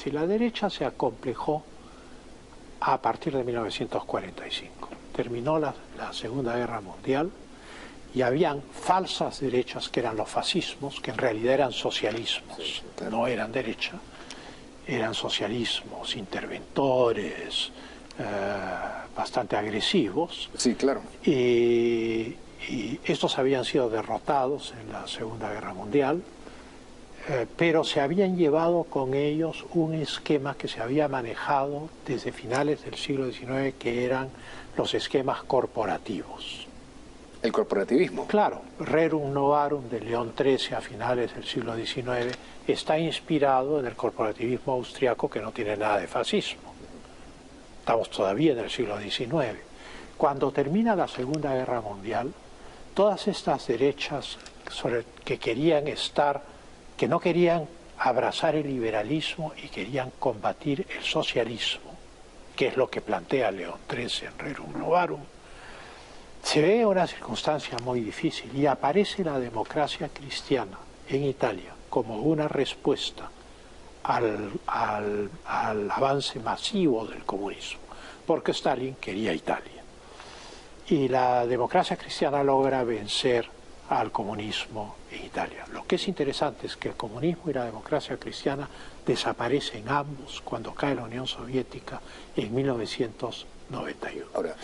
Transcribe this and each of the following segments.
decir, la derecha se acomplejó a partir de 1945. Terminó la Segunda Guerra Mundial y habían falsas derechas que eran los fascismos, que en realidad eran socialismos, sí, claro. No eran derecha, eran socialismos, interventores, bastante agresivos. Sí, claro. Y estos habían sido derrotados en la Segunda Guerra Mundial, pero se habían llevado con ellos un esquema que se había manejado desde finales del siglo XIX, que eran los esquemas corporativos. ¿El corporativismo? Claro, Rerum Novarum de León XIII a finales del siglo XIX está inspirado en el corporativismo austriaco, que no tiene nada de fascismo. Estamos todavía en el siglo XIX. Cuando termina la Segunda Guerra Mundial, todas estas derechas que querían estar, que no querían abrazar el liberalismo y querían combatir el socialismo, que es lo que plantea León XIII en Rerum Novarum, se ve una circunstancia muy difícil y aparece la democracia cristiana en Italia como una respuesta al avance masivo del comunismo, porque Stalin quería Italia. Y la democracia cristiana logra vencer al comunismo en Italia. Lo que es interesante es que el comunismo y la democracia cristiana desaparecen ambos cuando cae la Unión Soviética en 1991. Ahora,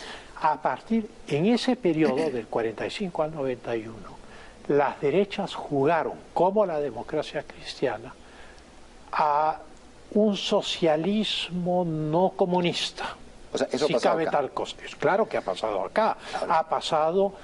a partir, en ese periodo del 45 al 91, las derechas jugaron, como la democracia cristiana, a un socialismo no comunista. O sea, eso si cabe tal cosa. Claro que ha pasado acá. Ahora. Ha pasado,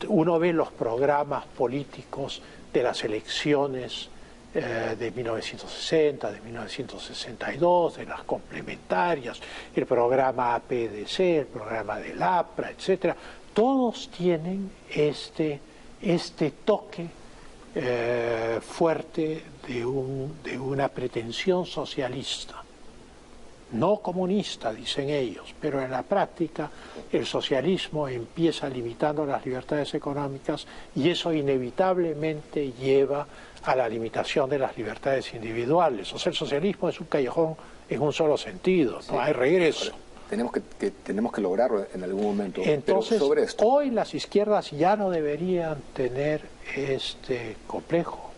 uno ve los programas políticos de las elecciones de 1960, de 1962, de las complementarias, el programa APDC, el programa del APRA, etc. Todos tienen este toque fuerte de una pretensión socialista. No comunista, dicen ellos, pero en la práctica el socialismo empieza limitando las libertades económicas y eso inevitablemente lleva a la limitación de las libertades individuales. O sea, el socialismo es un callejón en un solo sentido, no hay regreso. Tenemos que lograrlo en algún momento. Entonces, pero sobre esto, hoy las izquierdas ya no deberían tener este complejo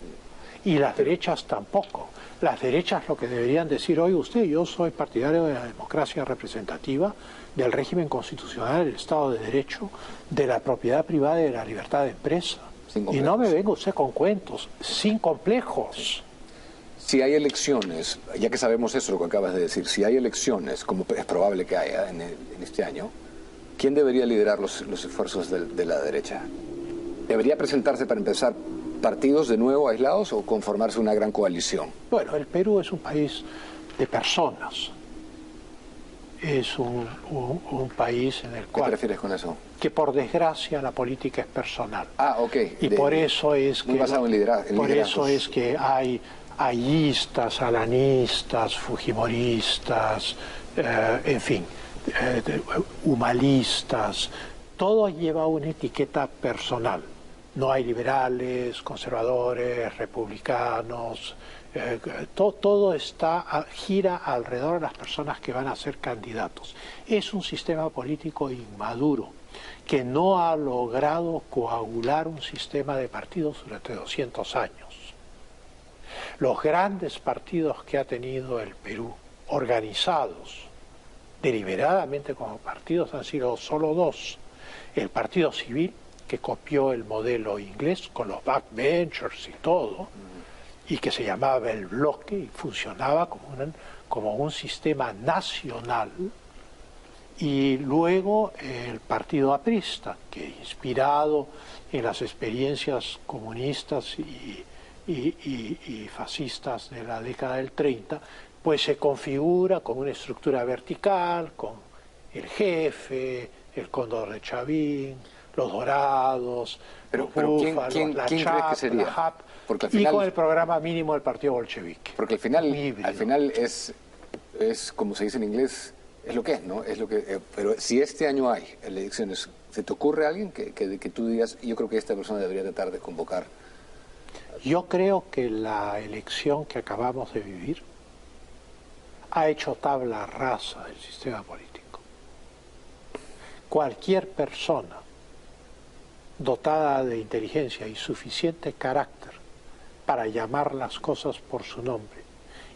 y las derechas tampoco. Las derechas lo que deberían decir: oye usted, yo soy partidario de la democracia representativa, del régimen constitucional, del Estado de Derecho, de la propiedad privada y de la libertad de empresa. Y no me venga usted con cuentos, sin complejos. Si hay elecciones, ya que sabemos eso, lo que acabas de decir, si hay elecciones, como es probable que haya en este año, ¿quién debería liderar los esfuerzos de la derecha? ¿Debería presentarse, para empezar, partidos de nuevo aislados o conformarse una gran coalición? Bueno, el Perú es un país de personas. Es un país en el cual... ¿Qué te refieres con eso? Que por desgracia la política es personal. Ah, ok. Y por eso es que... Muy basado en liderazgo. Por eso es que hay ayistas, alanistas, fujimoristas, en fin, humanistas. Todo lleva una etiqueta personal. No hay liberales, conservadores, republicanos, todo gira alrededor de las personas que van a ser candidatos. Es un sistema político inmaduro que no ha logrado coagular un sistema de partidos durante 200 años. Los grandes partidos que ha tenido el Perú, organizados deliberadamente como partidos, han sido solo dos. El Partido Civil, que copió el modelo inglés con los backbenchers y todo, y que se llamaba el Bloque y funcionaba como un sistema nacional, y luego el Partido Aprista, que inspirado en las experiencias comunistas y fascistas de la década del 30, pues se configura con una estructura vertical, con el jefe, el cóndor de Chavín, los dorados, los búfalos, la CHAP, la JAP, y con el programa mínimo del partido bolchevique. Porque al final es como se dice en inglés, es lo que es, ¿no? Es lo que, pero si este año hay elecciones, ¿se te ocurre a alguien que tú digas, yo creo que esta persona debería tratar de convocar? Yo creo que la elección que acabamos de vivir ha hecho tabla rasa del sistema político. Cualquier persona dotada de inteligencia y suficiente carácter para llamar las cosas por su nombre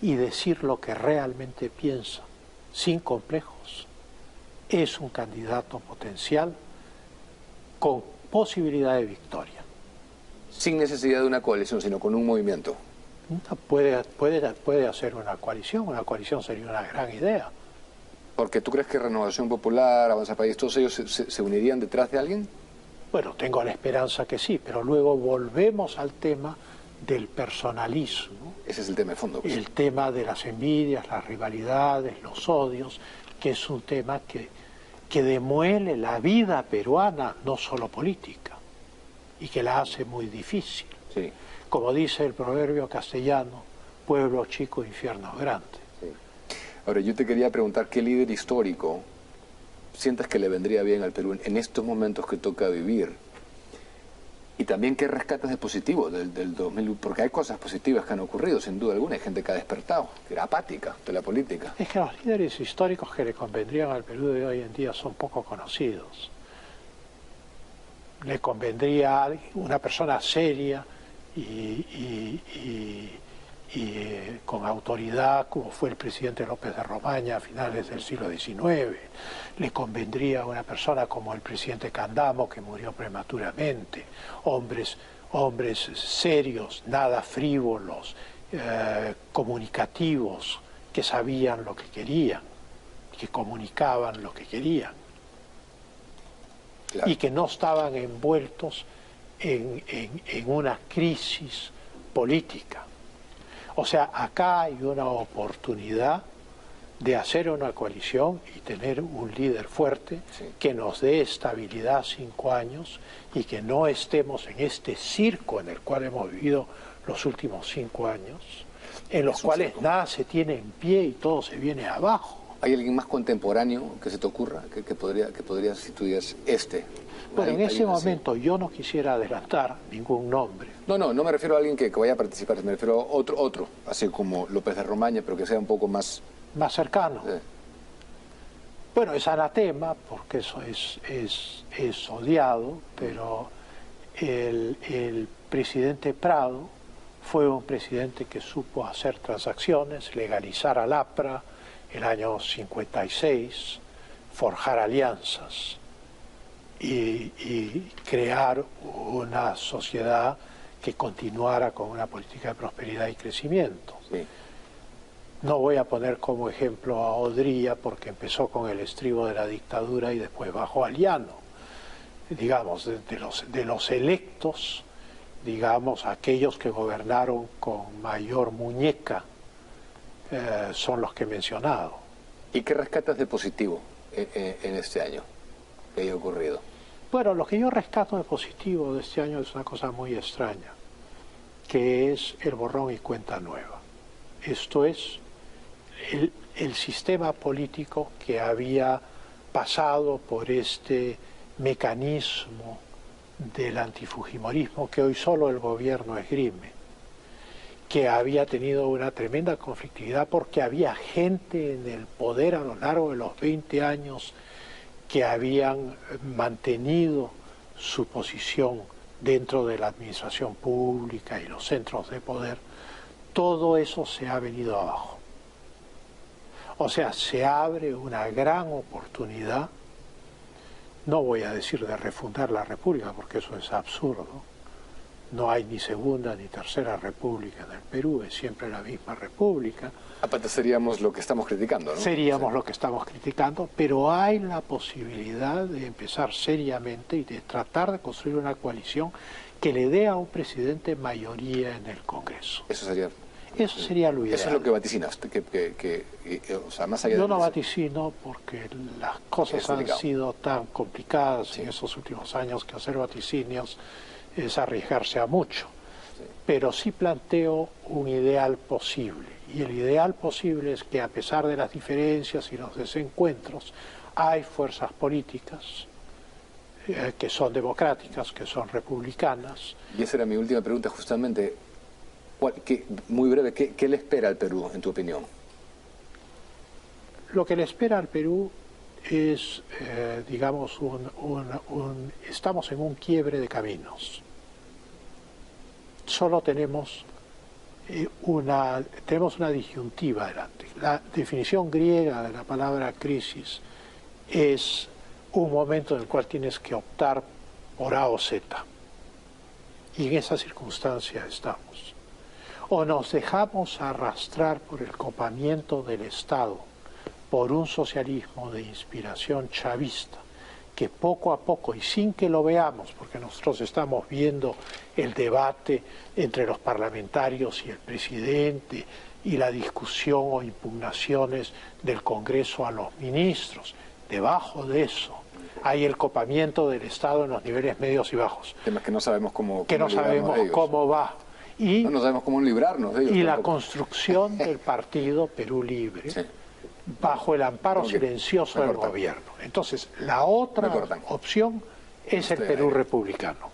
y decir lo que realmente piensa, sin complejos, es un candidato potencial con posibilidad de victoria. Sin necesidad de una coalición, sino con un movimiento. Puede hacer una coalición sería una gran idea. Porque tú crees que Renovación Popular, Avanza País, todos ellos se unirían detrás de alguien. Bueno, tengo la esperanza que sí, pero luego volvemos al tema del personalismo. Ese es el tema de fondo. Pues. El tema de las envidias, las rivalidades, los odios, que es un tema que demuele la vida peruana, no solo política, y que la hace muy difícil. Sí. Como dice el proverbio castellano, pueblo chico, infierno grande. Sí. Ahora, yo te quería preguntar, ¿qué líder histórico sientas que le vendría bien al Perú en estos momentos que toca vivir? Y también, ¿qué rescatas de positivo del 2000? Porque hay cosas positivas que han ocurrido, sin duda alguna. Hay gente que ha despertado, que era apática de la política. Es que los líderes históricos que le convendrían al Perú de hoy en día son poco conocidos. Le convendría a una persona seria y con autoridad, como fue el presidente López de Romaña a finales del siglo XIX. Le convendría a una persona como el presidente Candamo, que murió prematuramente. Hombres serios, nada frívolos, comunicativos, que sabían lo que querían, que comunicaban lo que querían. Claro. Y que no estaban envueltos en una crisis política. O sea, acá hay una oportunidad de hacer una coalición y tener un líder fuerte, sí, que nos dé estabilidad 5 años y que no estemos en este circo en el cual hemos vivido los últimos 5 años, en los cuales nada se tiene en pie y todo se viene abajo. ¿Hay alguien más contemporáneo que se te ocurra que podría si tú digas este? Bueno, en ese momento yo no quisiera adelantar ningún nombre. No me refiero a alguien que vaya a participar, me refiero a otro, así como López de Romaña, pero que sea un poco más cercano. Bueno, es anatema, porque eso es odiado, pero el presidente Prado fue un presidente que supo hacer transacciones, legalizar al APRA el año 56, forjar alianzas y crear una sociedad que continuara con una política de prosperidad y crecimiento. Sí. No voy a poner como ejemplo a Odría porque empezó con el estribo de la dictadura y después bajó al llano. Digamos, de los electos, digamos, aquellos que gobernaron con mayor muñeca son los que he mencionado. ¿Y qué rescatas de positivo en este año que haya ocurrido? Bueno, lo que yo rescato de positivo de este año es una cosa muy extraña, que es el borrón y cuenta nueva. Esto es el sistema político que había pasado por este mecanismo del antifujimorismo que hoy solo el gobierno esgrime, que había tenido una tremenda conflictividad porque había gente en el poder a lo largo de los 20 años que habían mantenido su posición dentro de la administración pública y los centros de poder. Todo eso se ha venido abajo. O sea, se abre una gran oportunidad, no voy a decir de refundar la República, porque eso es absurdo. No hay ni segunda ni tercera república en el Perú, es siempre la misma república. Aparte seríamos lo que estamos criticando, ¿no? Seríamos lo que estamos criticando, pero hay la posibilidad de empezar seriamente y de tratar de construir una coalición que le dé a un presidente mayoría en el Congreso. Eso sería lo ideal. Eso es lo que vaticinaste, o sea, más allá de... Yo no vaticino porque las cosas han sido tan complicadas en esos últimos años que hacer vaticinios es arriesgarse a mucho. Sí. Pero sí planteo un ideal posible. Y el ideal posible es que a pesar de las diferencias y los desencuentros, hay fuerzas políticas que son democráticas, que son republicanas. Y esa era mi última pregunta justamente. Muy breve, ¿qué le espera al Perú, en tu opinión? Lo que le espera al Perú es, digamos, estamos en un quiebre de caminos. Solo tenemos una disyuntiva delante. La definición griega de la palabra crisis es un momento en el cual tienes que optar por A o Z. Y en esa circunstancia estamos. O nos dejamos arrastrar por el copamiento del Estado, por un socialismo de inspiración chavista, que poco a poco, y sin que lo veamos, porque nosotros estamos viendo el debate entre los parlamentarios y el presidente, y la discusión o impugnaciones del Congreso a los ministros, debajo de eso hay el copamiento del Estado en los niveles medios y bajos. Temas que no sabemos cómo va. Y no sabemos cómo librarnos de ellos. Y la construcción del partido Perú Libre, sí, bajo el amparo silencioso del gobierno. Entonces, la otra opción es el Perú republicano.